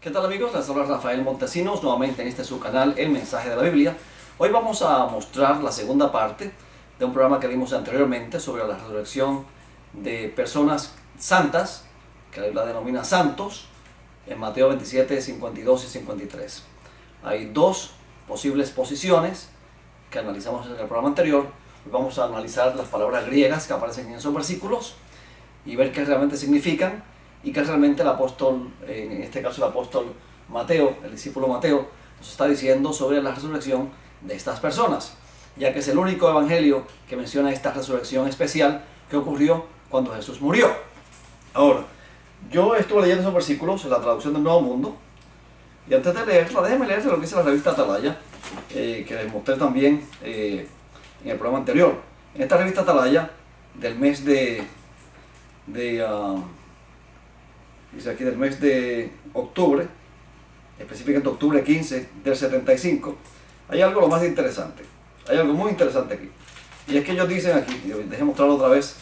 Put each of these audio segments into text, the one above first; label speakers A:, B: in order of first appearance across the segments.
A: ¿Qué tal amigos? Les habla Rafael Montesinos nuevamente en este su canal El Mensaje de la Biblia. Hoy vamos a mostrar la segunda parte de un programa que vimos anteriormente sobre la resurrección de personas santas, que la Biblia denomina santos, en Mateo 27, 52 y 53. Hay dos posibles posiciones que analizamos en el programa anterior. Hoy vamos a analizar las palabras griegas que aparecen en esos versículos y ver qué realmente significan y que realmente el apóstol, en este caso el apóstol Mateo, el discípulo Mateo, nos está diciendo sobre la resurrección de estas personas, ya que es el único evangelio que menciona esta resurrección especial que ocurrió cuando Jesús murió. Ahora, yo estuve leyendo esos versículos en la traducción del Nuevo Mundo, y antes de leerla, déjenme leer lo que dice la revista Atalaya, que les mostré también en el programa anterior. En esta revista Atalaya, del mes dice aquí del mes de octubre, específicamente octubre 15 del 75, hay algo lo más interesante, hay algo muy interesante aquí. Y es que ellos dicen aquí, déjenme mostrarlo otra vez,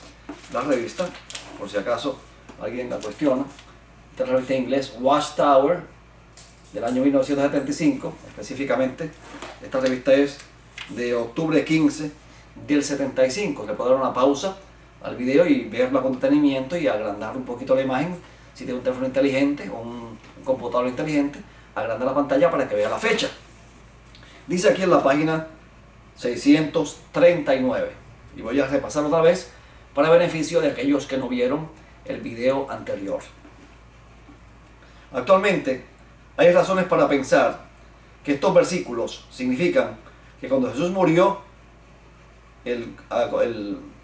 A: la revista, por si acaso alguien la cuestiona. Esta es la revista en inglés Watchtower, del año 1975, específicamente. Esta revista es de octubre 15 del 75. Le puedo dar una pausa al video y verla con detenimiento y agrandar un poquito la imagen. Si tiene un teléfono inteligente o un computador inteligente, agranda la pantalla para que vea la fecha. Dice aquí en la página 639, y voy a repasar otra vez para beneficio de aquellos que no vieron el video anterior. Actualmente hay razones para pensar que estos versículos significan que cuando Jesús murió, el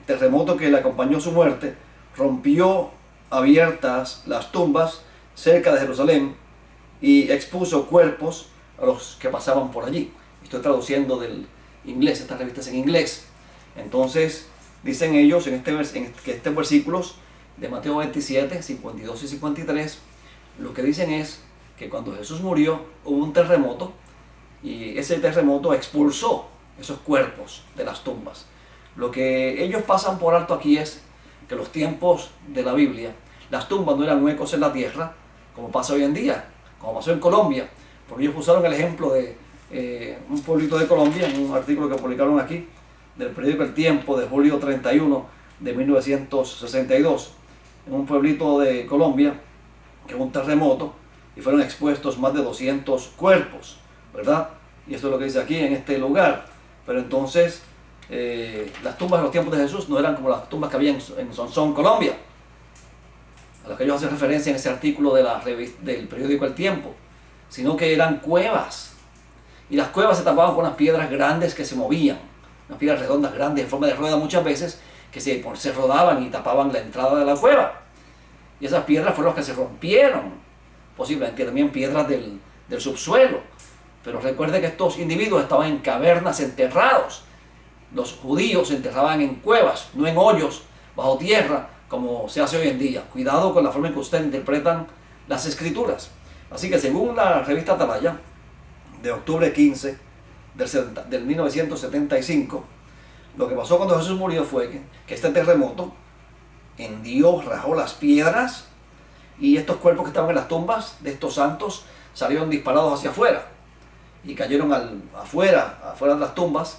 A: terremoto que le acompañó su muerte rompió abiertas las tumbas cerca de Jerusalén y expuso cuerpos a los que pasaban por allí. Estoy traduciendo del inglés, estas revistas en inglés. Entonces dicen ellos que estos versículos de Mateo 27, 52 y 53, lo que dicen es que cuando Jesús murió hubo un terremoto y ese terremoto expulsó esos cuerpos de las tumbas. Lo que ellos pasan por alto aquí es que los tiempos de la Biblia, las tumbas no eran huecos en la tierra, como pasa hoy en día, como pasó en Colombia, porque ellos usaron el ejemplo de un pueblito de Colombia, en un artículo que publicaron aquí, del periódico El Tiempo, de julio 31 de 1962, en un pueblito de Colombia, que hubo un terremoto, y fueron expuestos más de 200 cuerpos, ¿verdad? Y esto es lo que dice aquí, en este lugar. Pero entonces, las tumbas de los tiempos de Jesús no eran como las tumbas que había en Sonsón, Colombia, a las que ellos hacen referencia en ese artículo del periódico El Tiempo, sino que eran cuevas. Y las cuevas se tapaban con unas piedras grandes que se movían, unas piedras redondas grandes en forma de rueda muchas veces, que se rodaban y tapaban la entrada de la cueva. Y esas piedras fueron las que se rompieron, posiblemente también piedras del subsuelo. Pero recuerde que estos individuos estaban en cavernas enterrados. Los judíos se enterraban en cuevas, no en hoyos bajo tierra, como se hace hoy en día. Cuidado con la forma en que ustedes interpretan las escrituras. Así que según la revista Atalaya, de octubre 15 del 1975, lo que pasó cuando Jesús murió fue que este terremoto hendió, rajó las piedras, y estos cuerpos que estaban en las tumbas de estos santos salieron disparados hacia afuera y cayeron afuera de las tumbas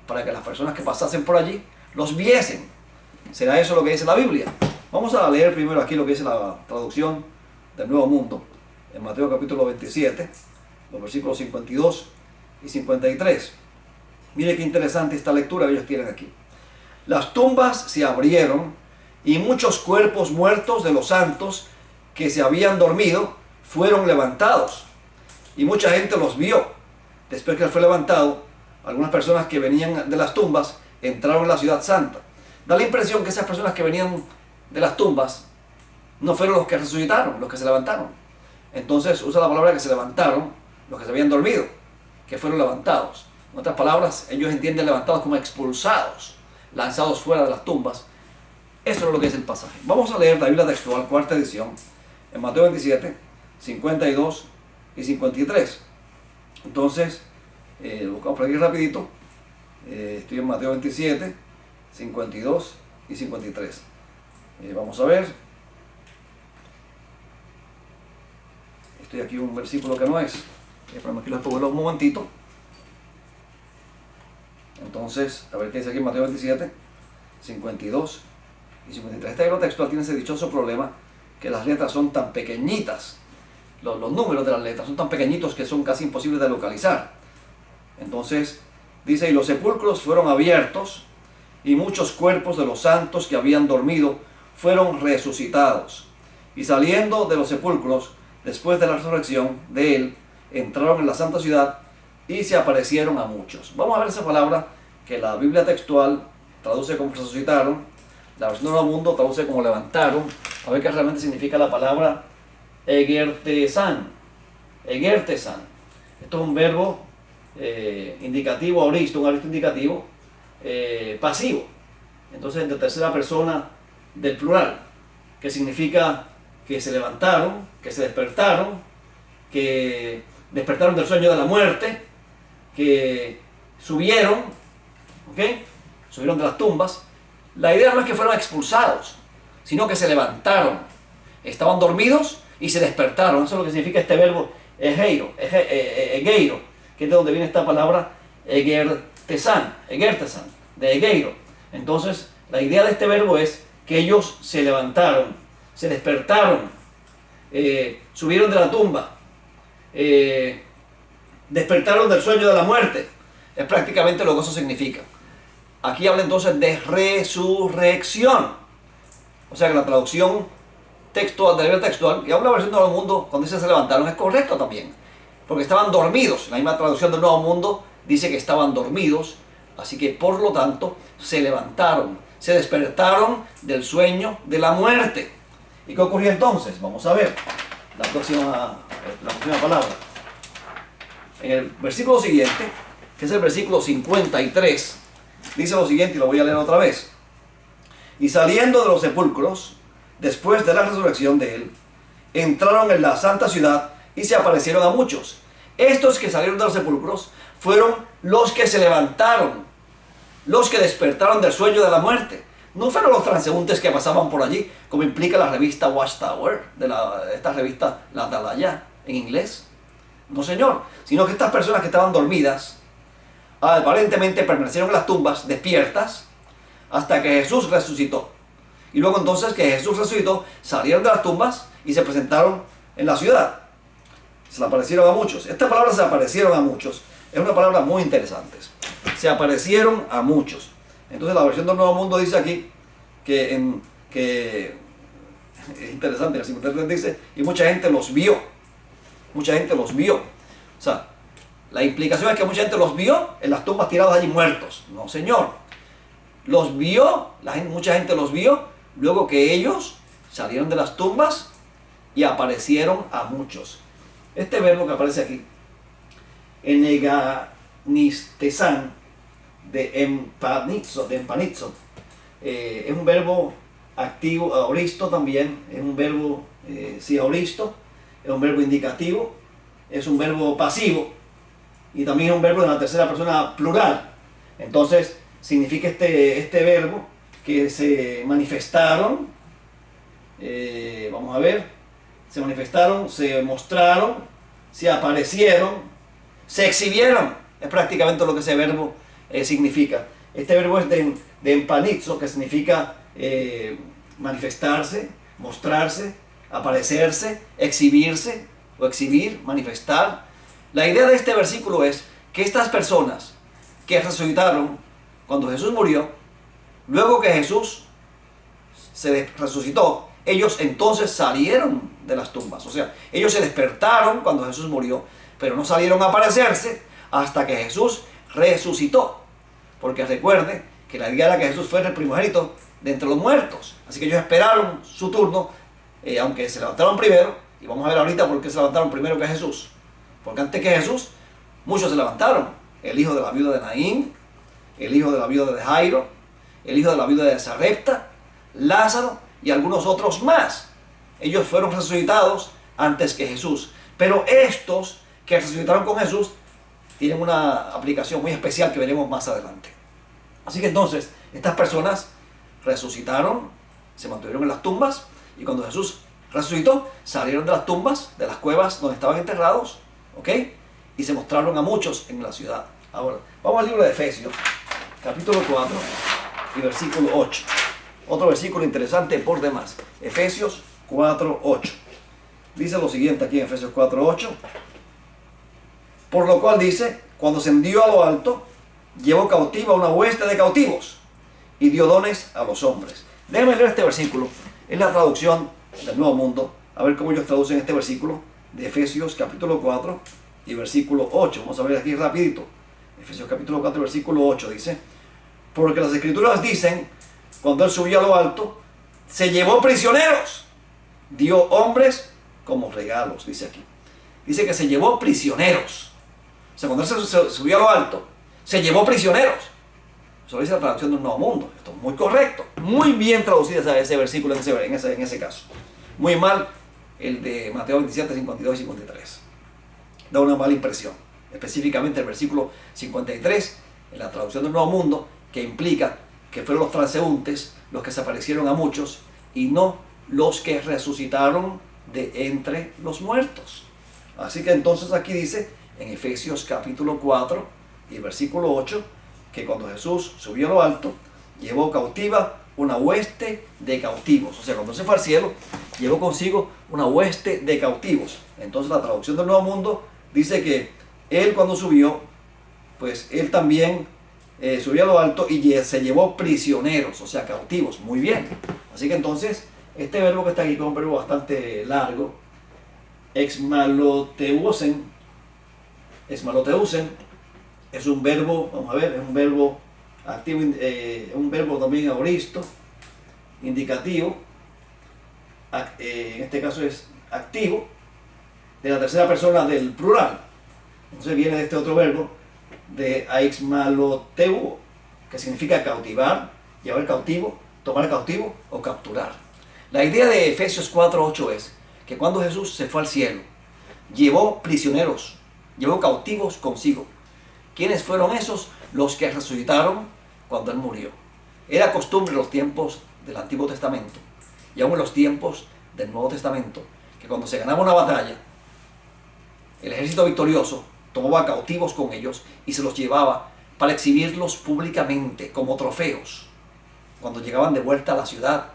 A: para que las personas que pasasen por allí los viesen. ¿Será eso lo que dice la Biblia? Vamos a leer primero aquí lo que dice la traducción del Nuevo Mundo, en Mateo capítulo 27, los versículos 52 y 53. Mire qué interesante esta lectura que ellos tienen aquí. Las tumbas se abrieron y muchos cuerpos muertos de los santos que se habían dormido fueron levantados. Y mucha gente los vio. Después que él fue levantado, algunas personas que venían de las tumbas entraron en la ciudad santa. Da la impresión que esas personas que venían de las tumbas no fueron los que resucitaron, los que se levantaron. Entonces usa la palabra que se levantaron, los que se habían dormido, que fueron levantados. En otras palabras, ellos entienden levantados como expulsados, lanzados fuera de las tumbas. Eso es lo que es el pasaje. Vamos a leer la Biblia textual, cuarta edición, en Mateo 27, 52 y 53. Entonces, buscamos por aquí rapidito. Estoy en Mateo 27, 52 y 53. Vamos a ver. Estoy aquí un versículo que no es. Pero aquí lo pongo un momentito. Entonces, a ver qué dice aquí en Mateo 27, 52 y 53. Este libro textual tiene ese dichoso problema que las letras son tan pequeñitas. Los números de las letras son tan pequeñitos que son casi imposibles de localizar. Entonces, dice, y los sepulcros fueron abiertos, y muchos cuerpos de los santos que habían dormido fueron resucitados. Y saliendo de los sepulcros, después de la resurrección de él, entraron en la santa ciudad y se aparecieron a muchos. Vamos a ver esa palabra que la Biblia textual traduce como resucitaron, la versión Nuevo Mundo traduce como levantaron. A ver qué realmente significa la palabra egertesan. Egertesan. Esto es un verbo indicativo, aoristo, un aoristo indicativo pasivo. Entonces, de tercera persona del plural, que significa que se levantaron, que se despertaron, que despertaron del sueño de la muerte, que subieron, ¿ok? Subieron de las tumbas. La idea no es que fueron expulsados, sino que se levantaron. Estaban dormidos y se despertaron. Eso es lo que significa este verbo egeiro, que es de donde viene esta palabra egertesan, de egeiro. Entonces, la idea de este verbo es que ellos se levantaron, se despertaron, subieron de la tumba, despertaron del sueño de la muerte. Es prácticamente lo que eso significa. Aquí habla entonces de resurrección. O sea que la traducción textual, de la Biblia textual, y aún la versión del Nuevo Mundo, cuando dice se levantaron, es correcto también. Porque estaban dormidos. La misma traducción del Nuevo Mundo dice que estaban dormidos. Así que por lo tanto se levantaron, se despertaron del sueño de la muerte. ¿Y qué ocurrió entonces? Vamos a ver la próxima palabra. En el versículo siguiente, que es el versículo 53, dice lo siguiente, y lo voy a leer otra vez. Y saliendo de los sepulcros, después de la resurrección de él, entraron en la santa ciudad y se aparecieron a muchos. Estos que salieron de los sepulcros fueron los que se levantaron, los que despertaron del sueño de la muerte. No fueron los transeúntes que pasaban por allí, como implica la revista Watchtower, esta revista La Atalaya en inglés. No, señor, sino que estas personas que estaban dormidas, aparentemente permanecieron en las tumbas, despiertas, hasta que Jesús resucitó. Y luego entonces que Jesús resucitó, salieron de las tumbas y se presentaron en la ciudad. Se le aparecieron a muchos. Esta palabra se aparecieron a muchos es una palabra muy interesante. Se aparecieron a muchos. Entonces la versión del Nuevo Mundo dice aquí que es interesante, el 53 dice, y mucha gente los vio. Mucha gente los vio. O sea, la implicación es que mucha gente los vio en las tumbas tirados allí muertos. No, señor. Los vio, mucha gente los vio, luego que ellos salieron de las tumbas y aparecieron a muchos. Este verbo que aparece aquí, eneganistesan, de empanizo, es un verbo activo, aoristo también, es un verbo, aoristo, es un verbo indicativo, es un verbo pasivo y también es un verbo de la tercera persona plural. Entonces significa este verbo que se manifestaron, vamos a ver, se manifestaron, se mostraron, se aparecieron, se exhibieron. Es prácticamente lo que ese verbo significa. Este verbo es de empanizo, que significa manifestarse, mostrarse, aparecerse, exhibirse o exhibir, manifestar. La idea de este versículo es que estas personas que resucitaron cuando Jesús murió, luego que Jesús se resucitó, ellos entonces salieron de las tumbas. O sea, ellos se despertaron cuando Jesús murió, pero no salieron a aparecerse hasta que Jesús resucitó. Porque recuerde que la idea era que Jesús fuera el primogénito de entre los muertos. Así que ellos esperaron su turno, aunque se levantaron primero. Y vamos a ver ahorita por qué se levantaron primero que Jesús. Porque antes que Jesús, muchos se levantaron. El hijo de la viuda de Naín, el hijo de la viuda de Jairo, el hijo de la viuda de Sarepta, Lázaro y algunos otros más. Ellos fueron resucitados antes que Jesús. Pero estos que resucitaron con Jesús tienen una aplicación muy especial que veremos más adelante. Así que entonces, estas personas resucitaron, se mantuvieron en las tumbas, y cuando Jesús resucitó, salieron de las tumbas, de las cuevas donde estaban enterrados, ¿ok? Y se mostraron a muchos en la ciudad. Ahora, vamos al libro de Efesios, capítulo 4 y versículo 8. Otro versículo interesante por demás. Efesios 4, 8. Dice lo siguiente aquí en Efesios 4, 8. Por lo cual dice, cuando ascendió a lo alto, llevó cautiva una hueste de cautivos y dio dones a los hombres. Déjenme leer este versículo. Es la traducción del Nuevo Mundo. A ver cómo ellos traducen este versículo de Efesios capítulo 4 y versículo 8. Vamos a ver aquí rapidito. Efesios capítulo 4 versículo 8 dice, porque las escrituras dicen, cuando él subió a lo alto, se llevó prisioneros, dio hombres como regalos, dice aquí. Dice que se llevó prisioneros. O sea, cuando él se subió a lo alto, se llevó prisioneros. Eso dice la traducción del Nuevo Mundo. Esto es muy correcto. Muy bien traducido ese versículo en ese caso. Muy mal el de Mateo 27, 52 y 53. Da una mala impresión. Específicamente el versículo 53, en la traducción del Nuevo Mundo, que implica que fueron los transeúntes los que se aparecieron a muchos y no los que resucitaron de entre los muertos. Así que entonces aquí dice en Efesios capítulo 4 y versículo 8 que cuando Jesús subió a lo alto, llevó cautiva una hueste de cautivos. O sea, cuando se fue al cielo, llevó consigo una hueste de cautivos. Entonces la traducción del Nuevo Mundo dice que él cuando subió, pues él también subió a lo alto y se llevó prisioneros, o sea, cautivos. Muy bien. Así que entonces, este verbo que está aquí, que es un verbo bastante largo, exmaloteusen, es un verbo, vamos a ver, es un verbo activo, un verbo también aoristo, indicativo, en este caso es activo, de la tercera persona del plural. Entonces viene de este otro verbo, de aixmaloteuo, que significa cautivar, llevar cautivo, tomar cautivo o capturar. La idea de Efesios 4:8 es que cuando Jesús se fue al cielo, llevó prisioneros, llevó cautivos consigo. ¿Quiénes fueron esos? Los que resucitaron cuando Él murió. Era costumbre en los tiempos del Antiguo Testamento y aún en los tiempos del Nuevo Testamento que cuando se ganaba una batalla, el ejército victorioso tomaba cautivos con ellos y se los llevaba para exhibirlos públicamente como trofeos cuando llegaban de vuelta a la ciudad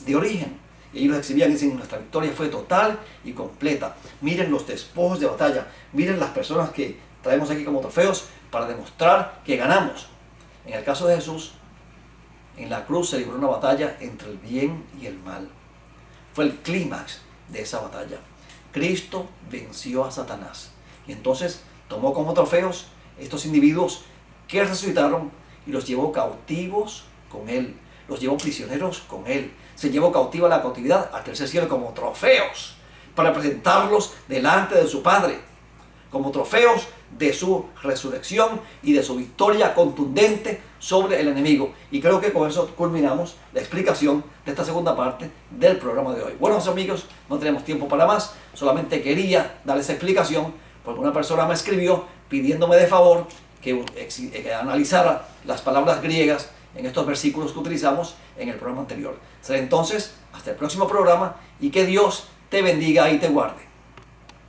A: de origen. Y ellos los exhibían y dicen, nuestra victoria fue total y completa. Miren los despojos de batalla, miren las personas que traemos aquí como trofeos para demostrar que ganamos. En el caso de Jesús, en la cruz se libró una batalla entre el bien y el mal. Fue el clímax de esa batalla. Cristo venció a Satanás. Y entonces tomó como trofeos estos individuos que resucitaron y los llevó cautivos con Él. Los llevó prisioneros con Él. Se llevó cautiva la cautividad al tercer cielo como trofeos para presentarlos delante de su Padre. Como trofeos de su resurrección y de su victoria contundente sobre el enemigo. Y creo que con eso culminamos la explicación de esta segunda parte del programa de hoy. Bueno, amigos, no tenemos tiempo para más. Solamente quería dar esa explicación porque una persona me escribió pidiéndome de favor que analizara las palabras griegas en estos versículos que utilizamos en el programa anterior. Será entonces hasta el próximo programa y que Dios te bendiga y te guarde.